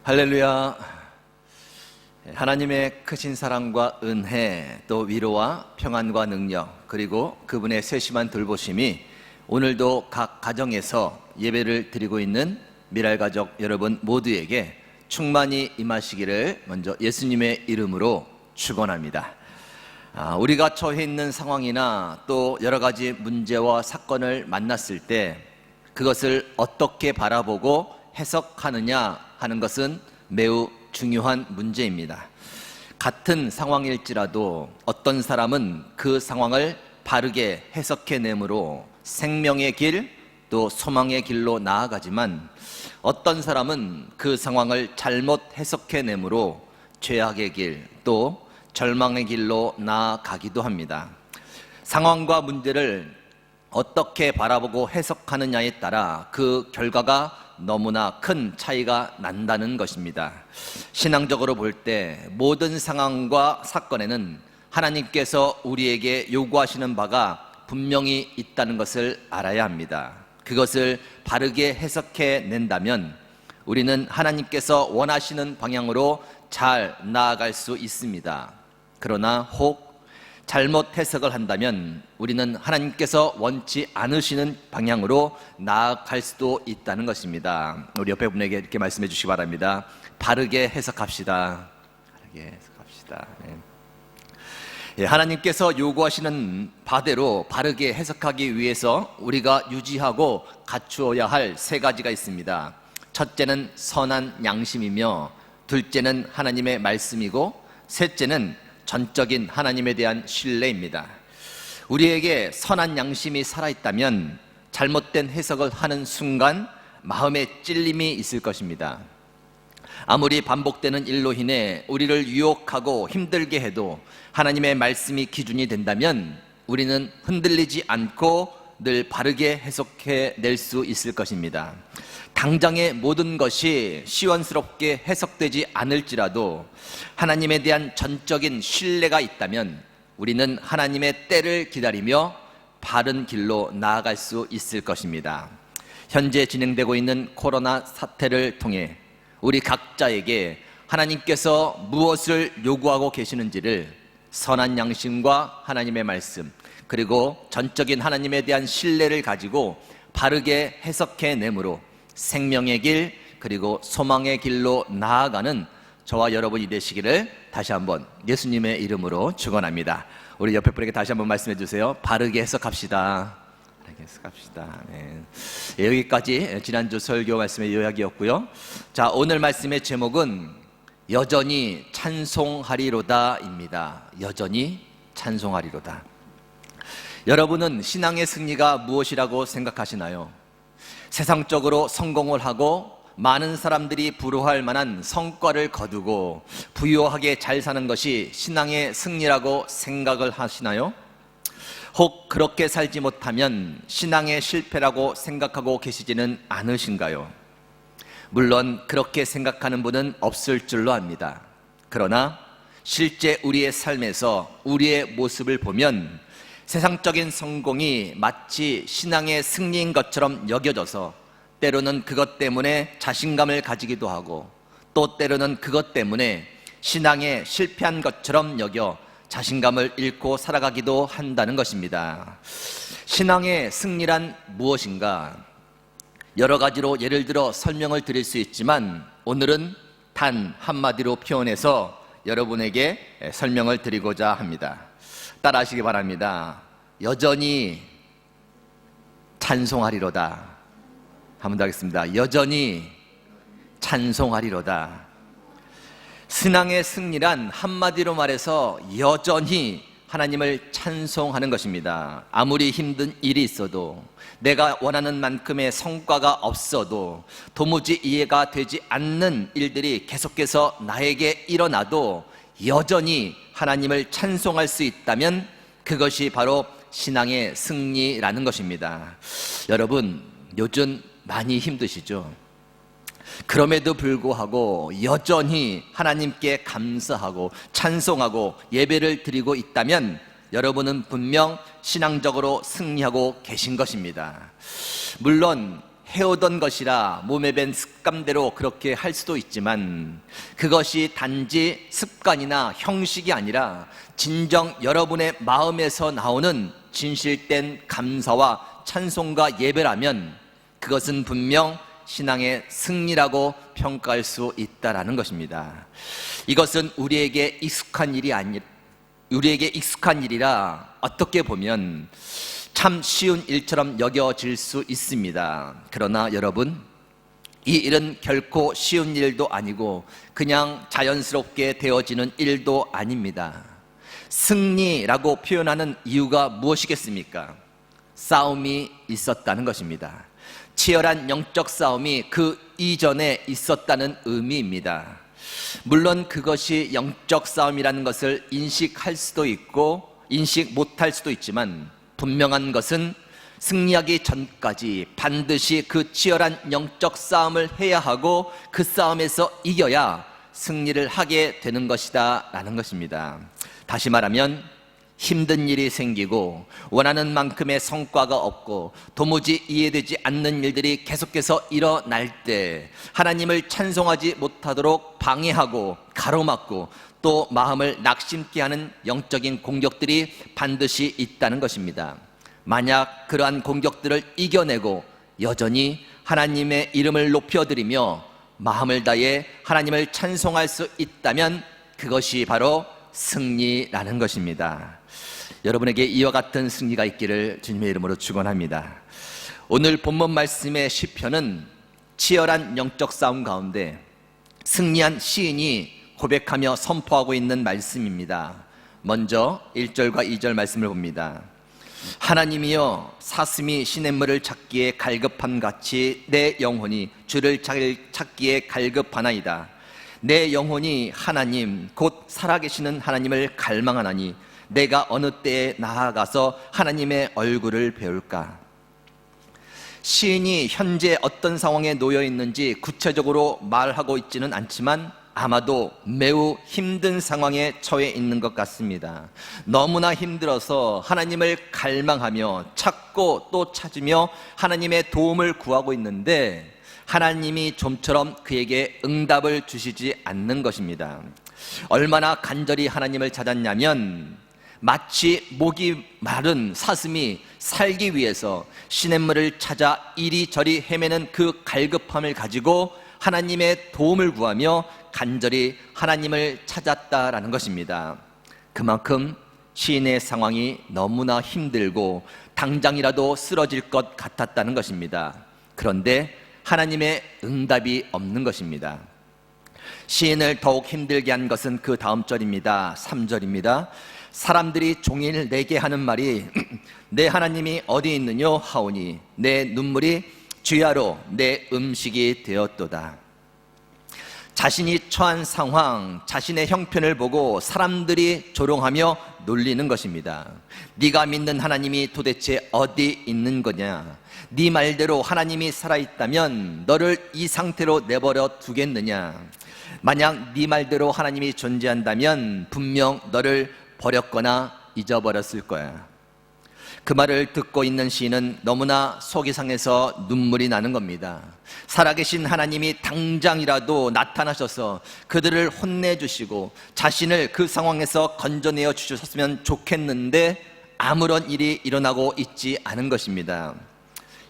할렐루야. 하나님의 크신 사랑과 은혜, 또 위로와 평안과 능력, 그리고 그분의 세심한 돌보심이 오늘도 각 가정에서 예배를 드리고 있는 미랄가족 여러분 모두에게 충만히 임하시기를 먼저 예수님의 이름으로 축원합니다. 우리가 처해 있는 상황이나 또 여러 가지 문제와 사건을 만났을 때 그것을 어떻게 바라보고 해석하느냐 하는 것은 매우 중요한 문제입니다. 같은 상황일지라도 어떤 사람은 그 상황을 바르게 해석해내므로 생명의 길, 또 소망의 길로 나아가지만 어떤 사람은 그 상황을 잘못 해석해내므로 죄악의 길, 또 절망의 길로 나아가기도 합니다. 상황과 문제를 어떻게 바라보고 해석하느냐에 따라 그 결과가 너무나 큰 차이가 난다는 것입니다. 신앙적으로 볼 때 모든 상황과 사건에는 하나님께서 우리에게 요구하시는 바가 분명히 있다는 것을 알아야 합니다. 그것을 바르게 해석해 낸다면 우리는 하나님께서 원하시는 방향으로 잘 나아갈 수 있습니다. 그러나 혹 잘못 해석을 한다면 우리는 하나님께서 원치 않으시는 방향으로 나아갈 수도 있다는 것입니다. 우리 옆에 분에게 이렇게 말씀해 주시기 바랍니다. 바르게 해석합시다. 바르게 해석합시다. 네. 하나님께서 요구하시는 바대로 바르게 해석하기 위해서 우리가 유지하고 갖추어야 할 세 가지가 있습니다. 첫째는 선한 양심이며, 둘째는 하나님의 말씀이고, 셋째는 전적인 하나님에 대한 신뢰입니다. 우리에게 선한 양심이 살아있다면 잘못된 해석을 하는 순간 마음에 찔림이 있을 것입니다. 아무리 반복되는 일로 인해 우리를 유혹하고 힘들게 해도 하나님의 말씀이 기준이 된다면 우리는 흔들리지 않고 늘 바르게 해석해 낼 수 있을 것입니다. 당장의 모든 것이 시원스럽게 해석되지 않을지라도 하나님에 대한 전적인 신뢰가 있다면 우리는 하나님의 때를 기다리며 바른 길로 나아갈 수 있을 것입니다. 현재 진행되고 있는 코로나 사태를 통해 우리 각자에게 하나님께서 무엇을 요구하고 계시는지를 선한 양심과 하나님의 말씀, 그리고 전적인 하나님에 대한 신뢰를 가지고 바르게 해석해 내므로 생명의 길, 그리고 소망의 길로 나아가는 저와 여러분이 되시기를 다시 한번 예수님의 이름으로 축원합니다. 우리 옆에 분에게 다시 한번 말씀해 주세요. 바르게 해석합시다. 바르게 해석합시다. 네. 여기까지 지난주 설교 말씀의 요약이었고요. 자, 오늘 말씀의 제목은 여전히 찬송하리로다입니다. 여전히 찬송하리로다. 여러분은 신앙의 승리가 무엇이라고 생각하시나요? 세상적으로 성공을 하고 많은 사람들이 부러워할 만한 성과를 거두고 부유하게 잘 사는 것이 신앙의 승리라고 생각을 하시나요? 혹 그렇게 살지 못하면 신앙의 실패라고 생각하고 계시지는 않으신가요? 물론 그렇게 생각하는 분은 없을 줄로 압니다. 그러나 실제 우리의 삶에서 우리의 모습을 보면 세상적인 성공이 마치 신앙의 승리인 것처럼 여겨져서 때로는 그것 때문에 자신감을 가지기도 하고 또 때로는 그것 때문에 신앙에 실패한 것처럼 여겨 자신감을 잃고 살아가기도 한다는 것입니다. 신앙의 승리란 무엇인가? 여러 가지로 예를 들어 설명을 드릴 수 있지만 오늘은 단 한마디로 표현해서 여러분에게 설명을 드리고자 합니다. 따라하시기 바랍니다. 여전히 찬송하리로다. 한 번 더 하겠습니다. 여전히 찬송하리로다. 신앙의 승리란 한마디로 말해서 여전히 하나님을 찬송하는 것입니다. 아무리 힘든 일이 있어도, 내가 원하는 만큼의 성과가 없어도, 도무지 이해가 되지 않는 일들이 계속해서 나에게 일어나도 여전히 하나님을 찬송할 수 있다면 그것이 바로 신앙의 승리라는 것입니다. 여러분, 요즘 많이 힘드시죠? 그럼에도 불구하고 여전히 하나님께 감사하고 찬송하고 예배를 드리고 있다면 여러분은 분명 신앙적으로 승리하고 계신 것입니다. 물론 해오던 것이라 몸에 밴 습관대로 그렇게 할 수도 있지만 그것이 단지 습관이나 형식이 아니라 진정 여러분의 마음에서 나오는 진실된 감사와 찬송과 예배라면 그것은 분명 신앙의 승리라고 평가할 수 있다라는 것입니다. 이것은 우리에게 익숙한 일이라 어떻게 보면 참 쉬운 일처럼 여겨질 수 있습니다. 그러나 여러분, 이 일은 결코 쉬운 일도 아니고 그냥 자연스럽게 되어지는 일도 아닙니다. 승리라고 표현하는 이유가 무엇이겠습니까? 싸움이 있었다는 것입니다. 치열한 영적 싸움이 그 이전에 있었다는 의미입니다. 물론 그것이 영적 싸움이라는 것을 인식할 수도 있고 인식 못할 수도 있지만 분명한 것은 승리하기 전까지 반드시 그 치열한 영적 싸움을 해야 하고 그 싸움에서 이겨야 승리를 하게 되는 것이다 라는 것입니다. 다시 말하면 힘든 일이 생기고 원하는 만큼의 성과가 없고 도무지 이해되지 않는 일들이 계속해서 일어날 때 하나님을 찬송하지 못하도록 방해하고 가로막고 또 마음을 낙심케 하는 영적인 공격들이 반드시 있다는 것입니다. 만약 그러한 공격들을 이겨내고 여전히 하나님의 이름을 높여드리며 마음을 다해 하나님을 찬송할 수 있다면 그것이 바로 승리라는 것입니다. 여러분에게 이와 같은 승리가 있기를 주님의 이름으로 축원합니다. 오늘 본문 말씀의 시편은 치열한 영적 싸움 가운데 승리한 시인이 고백하며 선포하고 있는 말씀입니다. 먼저 1절과 2절 말씀을 봅니다. 하나님이여, 사슴이 시냇물을 찾기에 갈급함 같이 내 영혼이 주를 찾기에 갈급하나이다. 내 영혼이 하나님 곧 살아계시는 하나님을 갈망하나니 내가 어느 때에 나아가서 하나님의 얼굴을 배울까? 시인이 현재 어떤 상황에 놓여 있는지 구체적으로 말하고 있지는 않지만 아마도 매우 힘든 상황에 처해 있는 것 같습니다. 너무나 힘들어서 하나님을 갈망하며 찾고 또 찾으며 하나님의 도움을 구하고 있는데 하나님이 좀처럼 그에게 응답을 주시지 않는 것입니다. 얼마나 간절히 하나님을 찾았냐면 마치 목이 마른 사슴이 살기 위해서 시냇물을 찾아 이리저리 헤매는 그 갈급함을 가지고 하나님의 도움을 구하며 간절히 하나님을 찾았다라는 것입니다. 그만큼 시인의 상황이 너무나 힘들고 당장이라도 쓰러질 것 같았다는 것입니다. 그런데 하나님의 응답이 없는 것입니다. 시인을 더욱 힘들게 한 것은 그 다음 절입니다. 3절입니다. 사람들이 종일 내게 하는 말이 내 하나님이 어디 있느뇨 하오니 내 눈물이 주야로 내 음식이 되었도다. 자신이 처한 상황, 자신의 형편을 보고 사람들이 조롱하며 놀리는 것입니다. 네가 믿는 하나님이 도대체 어디 있는 거냐? 네 말대로 하나님이 살아있다면 너를 이 상태로 내버려 두겠느냐? 만약 네 말대로 하나님이 존재한다면 분명 너를 버렸거나 잊어버렸을 거야. 그 말을 듣고 있는 시인은 너무나 속이 상해서 눈물이 나는 겁니다. 살아계신 하나님이 당장이라도 나타나셔서 그들을 혼내주시고 자신을 그 상황에서 건져내어 주셨으면 좋겠는데 아무런 일이 일어나고 있지 않은 것입니다.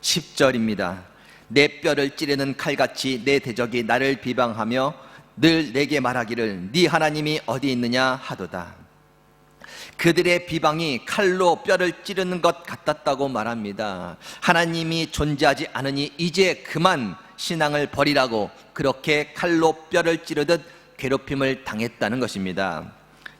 10절입니다. 내 뼈를 찌르는 칼같이 내 대적이 나를 비방하며 늘 내게 말하기를 네 하나님이 어디 있느냐 하도다. 그들의 비방이 칼로 뼈를 찌르는 것 같았다고 말합니다. 하나님이 존재하지 않으니 이제 그만 신앙을 버리라고 그렇게 칼로 뼈를 찌르듯 괴롭힘을 당했다는 것입니다.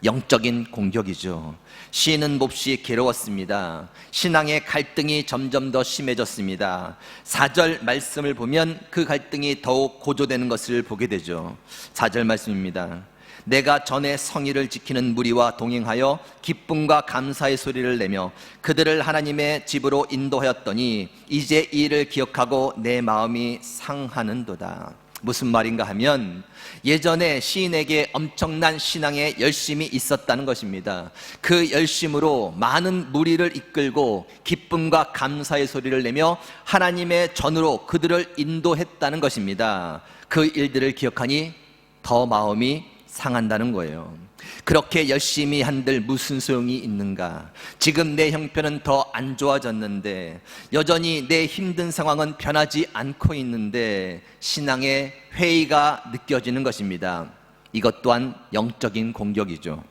영적인 공격이죠. 시인은 몹시 괴로웠습니다. 신앙의 갈등이 점점 더 심해졌습니다. 4절 말씀을 보면 그 갈등이 더욱 고조되는 것을 보게 되죠. 4절 말씀입니다. 내가 전에 성의를 지키는 무리와 동행하여 기쁨과 감사의 소리를 내며 그들을 하나님의 집으로 인도하였더니 이제 이 일을 기억하고 내 마음이 상하는도다. 무슨 말인가 하면 예전에 시인에게 엄청난 신앙의 열심이 있었다는 것입니다. 그 열심으로 많은 무리를 이끌고 기쁨과 감사의 소리를 내며 하나님의 전으로 그들을 인도했다는 것입니다. 그 일들을 기억하니 더 마음이 상한다는 거예요. 그렇게 열심히 한들 무슨 소용이 있는가? 지금 내 형편은 더 안 좋아졌는데, 여전히 내 힘든 상황은 변하지 않고 있는데 신앙의 회의가 느껴지는 것입니다. 이것 또한 영적인 공격이죠.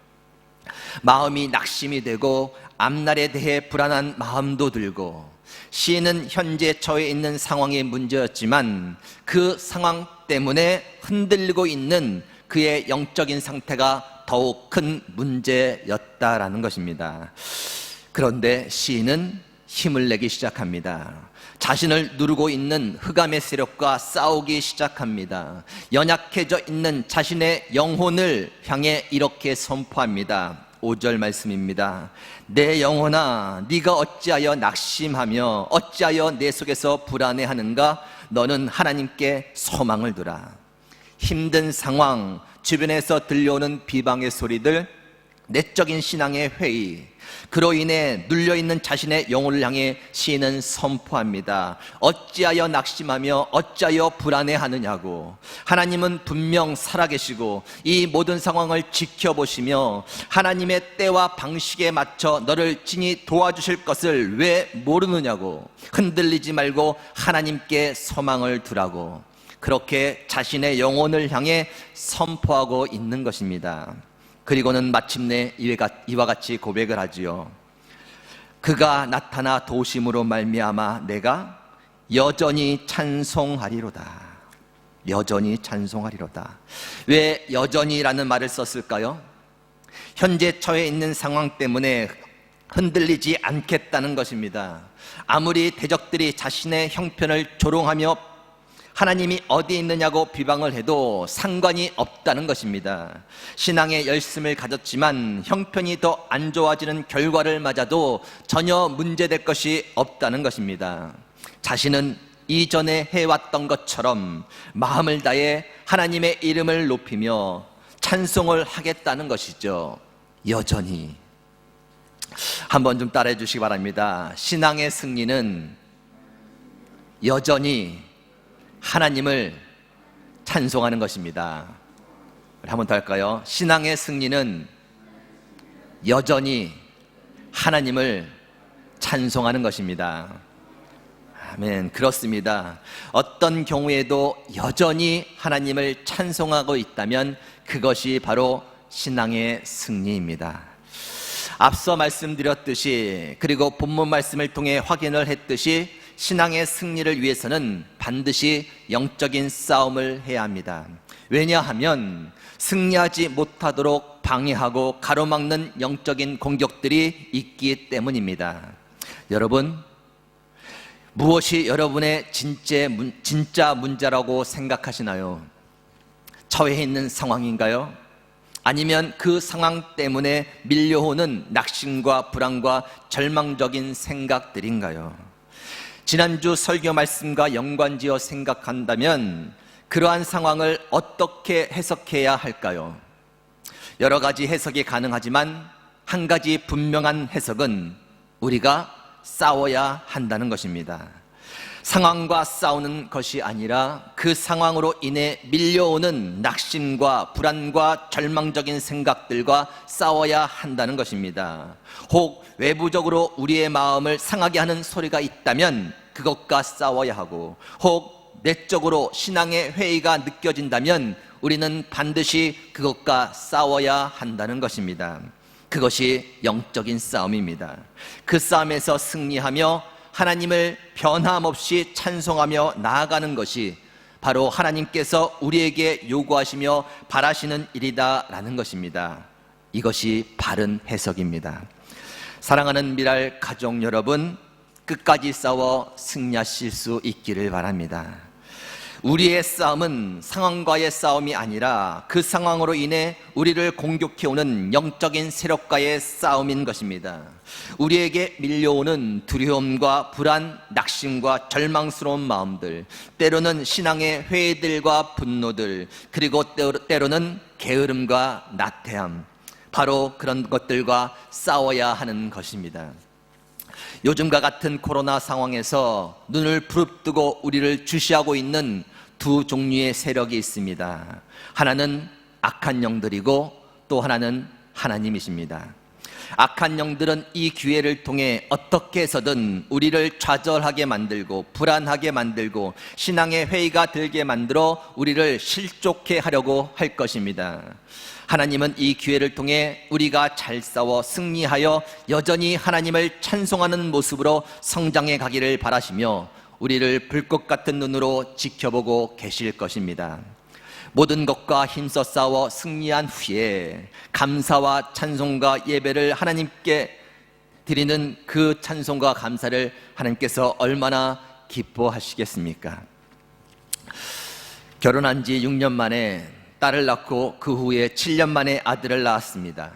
마음이 낙심이 되고 앞날에 대해 불안한 마음도 들고, 시인은 현재 처해 있는 상황이 문제였지만 그 상황 때문에 흔들리고 있는 그의 영적인 상태가 더욱 큰 문제였다라는 것입니다. 그런데 시인은 힘을 내기 시작합니다. 자신을 누르고 있는 흑암의 세력과 싸우기 시작합니다. 연약해져 있는 자신의 영혼을 향해 이렇게 선포합니다. 5절 말씀입니다. 내 영혼아, 네가 어찌하여 낙심하며 어찌하여 내 속에서 불안해하는가? 너는 하나님께 소망을 두라. 힘든 상황, 주변에서 들려오는 비방의 소리들, 내적인 신앙의 회의, 그로 인해 눌려있는 자신의 영혼을 향해 시인은 선포합니다. 어찌하여 낙심하며 어찌하여 불안해하느냐고. 하나님은 분명 살아계시고 이 모든 상황을 지켜보시며 하나님의 때와 방식에 맞춰 너를 친히 도와주실 것을 왜 모르느냐고. 흔들리지 말고 하나님께 소망을 두라고. 그렇게 자신의 영혼을 향해 선포하고 있는 것입니다. 그리고는 마침내 이와 같이 고백을 하지요. 그가 나타나 도심으로 말미암아 내가 여전히 찬송하리로다. 여전히 찬송하리로다. 왜 여전히라는 말을 썼을까요? 현재 처해 있는 상황 때문에 흔들리지 않겠다는 것입니다. 아무리 대적들이 자신의 형편을 조롱하며 하나님이 어디 있느냐고 비방을 해도 상관이 없다는 것입니다. 신앙의 열심을 가졌지만 형편이 더 안 좋아지는 결과를 맞아도 전혀 문제될 것이 없다는 것입니다. 자신은 이전에 해왔던 것처럼 마음을 다해 하나님의 이름을 높이며 찬송을 하겠다는 것이죠. 여전히. 한번 좀 따라해 주시기 바랍니다. 신앙의 승리는 여전히 하나님을 찬송하는 것입니다. 한번 더 할까요? 신앙의 승리는 여전히 하나님을 찬송하는 것입니다. 아멘. 그렇습니다. 어떤 경우에도 여전히 하나님을 찬송하고 있다면 그것이 바로 신앙의 승리입니다. 앞서 말씀드렸듯이, 그리고 본문 말씀을 통해 확인을 했듯이 신앙의 승리를 위해서는 반드시 영적인 싸움을 해야 합니다. 왜냐하면 승리하지 못하도록 방해하고 가로막는 영적인 공격들이 있기 때문입니다. 여러분, 무엇이 여러분의 진짜 문제라고 생각하시나요? 처해 있는 상황인가요? 아니면 그 상황 때문에 밀려오는 낙심과 불안과 절망적인 생각들인가요? 지난주 설교 말씀과 연관지어 생각한다면 그러한 상황을 어떻게 해석해야 할까요? 여러 가지 해석이 가능하지만 한 가지 분명한 해석은 우리가 싸워야 한다는 것입니다. 상황과 싸우는 것이 아니라 그 상황으로 인해 밀려오는 낙심과 불안과 절망적인 생각들과 싸워야 한다는 것입니다. 혹 외부적으로 우리의 마음을 상하게 하는 소리가 있다면 그것과 싸워야 하고, 혹 내적으로 신앙의 회의가 느껴진다면 우리는 반드시 그것과 싸워야 한다는 것입니다. 그것이 영적인 싸움입니다. 그 싸움에서 승리하며 하나님을 변함없이 찬송하며 나아가는 것이 바로 하나님께서 우리에게 요구하시며 바라시는 일이다라는 것입니다. 이것이 바른 해석입니다. 사랑하는 미랄 가족 여러분, 끝까지 싸워 승리하실 수 있기를 바랍니다. 우리의 싸움은 상황과의 싸움이 아니라 그 상황으로 인해 우리를 공격해오는 영적인 세력과의 싸움인 것입니다. 우리에게 밀려오는 두려움과 불안, 낙심과 절망스러운 마음들, 때로는 신앙의 회의들과 분노들, 그리고 때로는 게으름과 나태함, 바로 그런 것들과 싸워야 하는 것입니다. 요즘과 같은 코로나 상황에서 눈을 부릅뜨고 우리를 주시하고 있는 두 종류의 세력이 있습니다. 하나는 악한 영들이고 또 하나는 하나님이십니다. 악한 영들은 이 기회를 통해 어떻게 해서든 우리를 좌절하게 만들고 불안하게 만들고 신앙의 회의가 들게 만들어 우리를 실족해 하려고 할 것입니다. 하나님은 이 기회를 통해 우리가 잘 싸워 승리하여 여전히 하나님을 찬송하는 모습으로 성장해 가기를 바라시며 우리를 불꽃 같은 눈으로 지켜보고 계실 것입니다. 모든 것과 힘써 싸워 승리한 후에 감사와 찬송과 예배를 하나님께 드리는 그 찬송과 감사를 하나님께서 얼마나 기뻐하시겠습니까? 결혼한 지 6년 만에 딸을 낳고 그 후에 7년 만에 아들을 낳았습니다.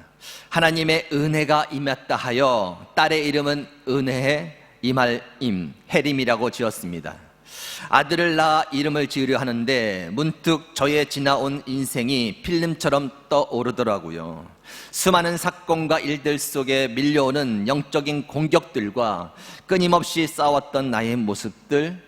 하나님의 은혜가 임했다 하여 딸의 이름은 은혜의 이말임, 해림이라고 지었습니다. 아들을 낳아 이름을 지으려 하는데 문득 저의 지나온 인생이 필름처럼 떠오르더라고요. 수많은 사건과 일들 속에 밀려오는 영적인 공격들과 끊임없이 싸웠던 나의 모습들,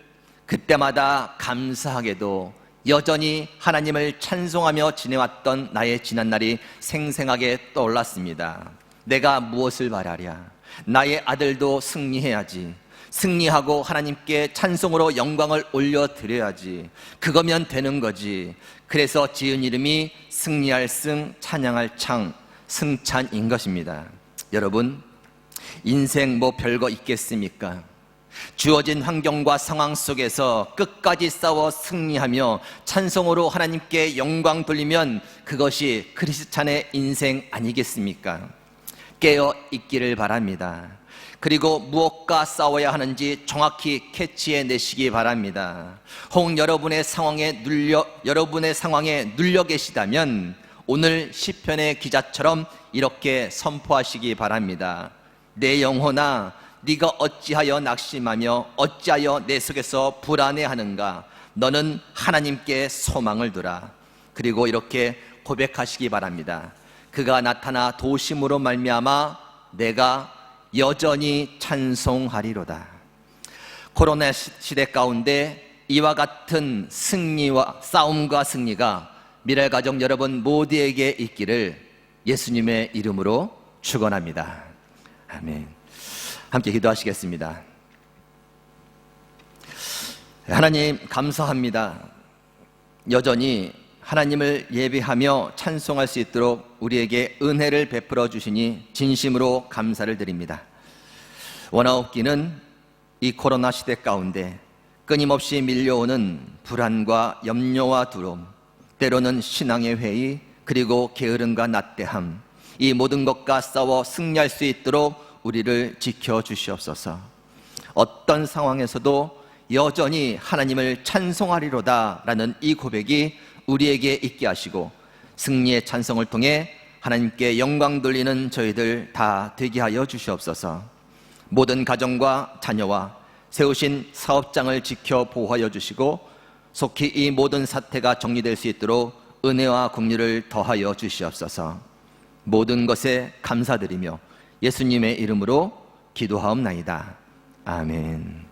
그때마다 감사하게도 여전히 하나님을 찬송하며 지내왔던 나의 지난날이 생생하게 떠올랐습니다. 내가 무엇을 바라랴? 나의 아들도 승리해야지. 승리하고 하나님께 찬송으로 영광을 올려드려야지. 그거면 되는 거지. 그래서 지은 이름이 승리할 승, 찬양할 창, 승찬인 것입니다. 여러분, 인생 뭐 별거 있겠습니까? 주어진 환경과 상황 속에서 끝까지 싸워 승리하며 찬송으로 하나님께 영광 돌리면 그것이 크리스찬의 인생 아니겠습니까? 깨어 있기를 바랍니다. 그리고 무엇과 싸워야 하는지 정확히 캐치해 내시기 바랍니다. 혹 여러분의 상황에 눌려 계시다면 오늘 시편의 기자처럼 이렇게 선포하시기 바랍니다. 내 영혼아, 네가 어찌하여 낙심하며 어찌하여 내 속에서 불안해하는가? 너는 하나님께 소망을 두라. 그리고 이렇게 고백하시기 바랍니다. 그가 나타나 도심으로 말미암아 내가 여전히 찬송하리로다. 코로나 시대 가운데 이와 같은 승리와 싸움과 승리가 미랄가족 여러분 모두에게 있기를 예수님의 이름으로 축원합니다. 아멘. 함께 기도하시겠습니다. 하나님 감사합니다. 여전히 하나님을 예배하며 찬송할 수 있도록 우리에게 은혜를 베풀어 주시니 진심으로 감사를 드립니다. 원하옵기는 이 코로나 시대 가운데 끊임없이 밀려오는 불안과 염려와 두려움, 때로는 신앙의 회의, 그리고 게으름과 나태함, 이 모든 것과 싸워 승리할 수 있도록 우리를 지켜주시옵소서. 어떤 상황에서도 여전히 하나님을 찬송하리로다 라는 이 고백이 우리에게 있게 하시고 승리의 찬송을 통해 하나님께 영광 돌리는 저희들 다 되게 하여 주시옵소서. 모든 가정과 자녀와 세우신 사업장을 지켜 보호하여 주시고 속히 이 모든 사태가 정리될 수 있도록 은혜와 긍휼을 더하여 주시옵소서. 모든 것에 감사드리며 예수님의 이름으로 기도하옵나이다. 아멘.